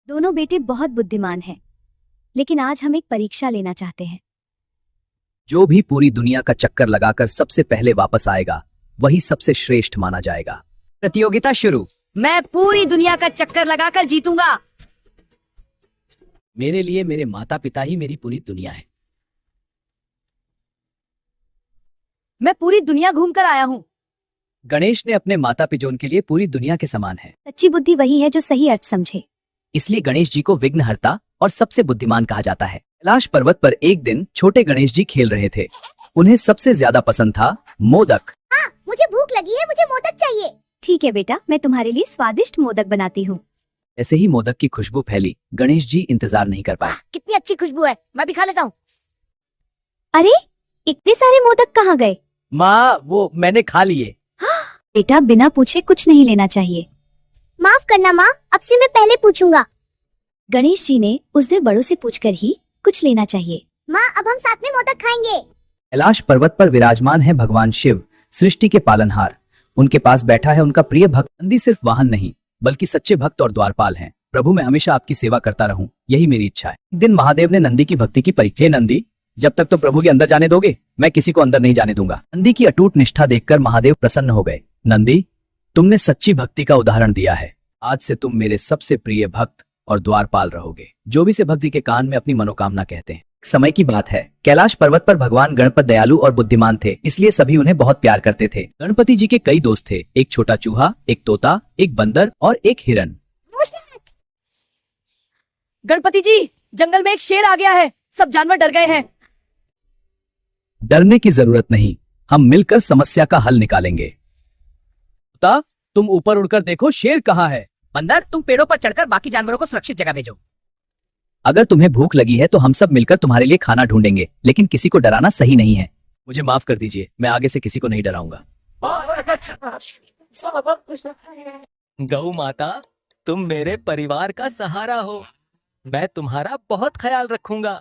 दोनों बेटे बहुत बुद्धिमान हैं, लेकिन आज हम एक परीक्षा लेना चाहते हैं। जो भी पूरी दुनिया का चक्कर लगाकर सबसे पहले वापस आएगा वही सबसे श्रेष्ठ माना जाएगा। प्रतियोगिता शुरू। मैं पूरी दुनिया का चक्कर लगाकर जीतूंगा। मेरे लिए मेरे माता पिता ही मेरी पूरी दुनिया है। मैं पूरी दुनिया घूमकर आया हूँ। गणेश ने अपने माता पिजोन के लिए पूरी दुनिया के समान है। सच्ची बुद्धि वही है जो सही अर्थ समझे। इसलिए गणेश जी को विघ्नहर्ता और सबसे बुद्धिमान कहा जाता है। कैलाश पर्वत पर एक दिन छोटे गणेश जी खेल रहे थे। उन्हें सबसे ज्यादा पसंद था मोदक। मुझे भूख लगी है, मुझे मोदक चाहिए। ठीक है बेटा, मैं तुम्हारे लिए स्वादिष्ट मोदक बनाती हूँ। ऐसे ही मोदक की खुशबू फैली। गणेश जी इंतजार नहीं कर पाए। कितनी अच्छी खुशबू है, मैं भी खा लेता हूँ। अरे, इतने सारे मोदक कहाँ गए? माँ, वो मैंने खा लिए। बेटा, बिना पूछे कुछ नहीं लेना चाहिए। माफ करना माँ, अब से मैं पहले पूछूंगा। गणेश जी ने उस दिन बड़ों से पूछकर ही कुछ लेना चाहिए। माँ, अब हम साथ में मोदक खाएंगे। कैलाश पर्वत पर विराजमान है भगवान शिव, सृष्टि के पालनहार। उनके पास बैठा है उनका प्रिय भक्त नंदी। सिर्फ वाहन नहीं बल्कि सच्चे भक्त और द्वारपाल हैं। प्रभु, मैं हमेशा आपकी सेवा करता रहूं, यही मेरी इच्छा है। एक दिन महादेव ने नंदी की भक्ति की परीक्षा। हे नंदी, जब तक तो प्रभु के अंदर जाने दोगे, मैं किसी को अंदर नहीं जाने दूंगा। नंदी की अटूट निष्ठा देखकर महादेव प्रसन्न हो गए। नंदी, तुमने सच्ची भक्ति का उदाहरण दिया है। आज से तुम मेरे सबसे प्रिय भक्त और द्वारपाल रहोगे। जो भी से भक्ति के कान में अपनी मनोकामना कहते हैं। समय की बात है, कैलाश पर्वत पर भगवान गणपत दयालु और बुद्धिमान थे, इसलिए सभी उन्हें बहुत प्यार करते थे। गणपति जी के कई दोस्त थे। एक छोटा चूहा, एक तोता, एक बंदर और एक हिरन। गणपति जी, जंगल में एक शेर आ गया है। सब जानवर डर गए हैं। डरने की जरूरत नहीं, हम मिलकर समस्या का हल निकालेंगे। तोता, तुम ऊपर उड़कर देखो शेर कहाँ है। बंदर, तुम पेड़ों पर चढ़कर बाकी जानवरों को सुरक्षित जगह भेजो। अगर तुम्हें भूख लगी है तो हम सब मिलकर तुम्हारे लिए खाना ढूंढेंगे, लेकिन किसी को डराना सही नहीं है। मुझे माफ कर दीजिए, मैं आगे से किसी को नहीं डराऊंगा। गौ माता, तुम मेरे परिवार का सहारा हो। मैं तुम्हारा बहुत ख्याल रखूंगा।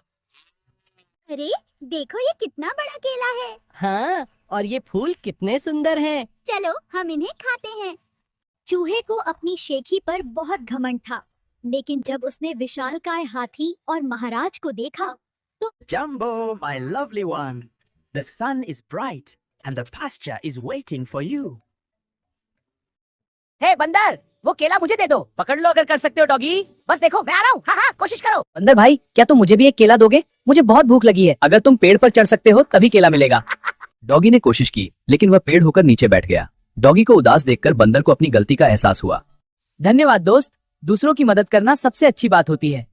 अरे देखो, ये कितना बड़ा केला है। हाँ, और ये फूल कितने सुंदर हैं। चलो हम इन्हें खाते हैं। चूहे को अपनी शेखी पर बहुत घमंड था, लेकिन जब उसने विशालकाय हाथी और महाराज को देखा तो Jumbo, my lovely one, the sun is bright and the pasture is waiting for you. हे बंदर, वो केला मुझे दे दो। पकड़ लो अगर कर सकते हो डॉगी। बस देखो, मैं आ रहा हूँ। हाँ हाँ, कोशिश करो। बंदर भाई, क्या तुम मुझे भी एक केला दोगे? मुझे बहुत भूख लगी है। अगर तुम पेड़ पर चढ़ सकते हो तभी केला मिलेगा। डॉगी ने कोशिश की, लेकिन वह पेड़ होकर नीचे बैठ गया। डॉगी को उदास देखकर बंदर को अपनी गलती का एहसास हुआ। धन्यवाद दोस्त, दूसरों की मदद करना सबसे अच्छी बात होती है।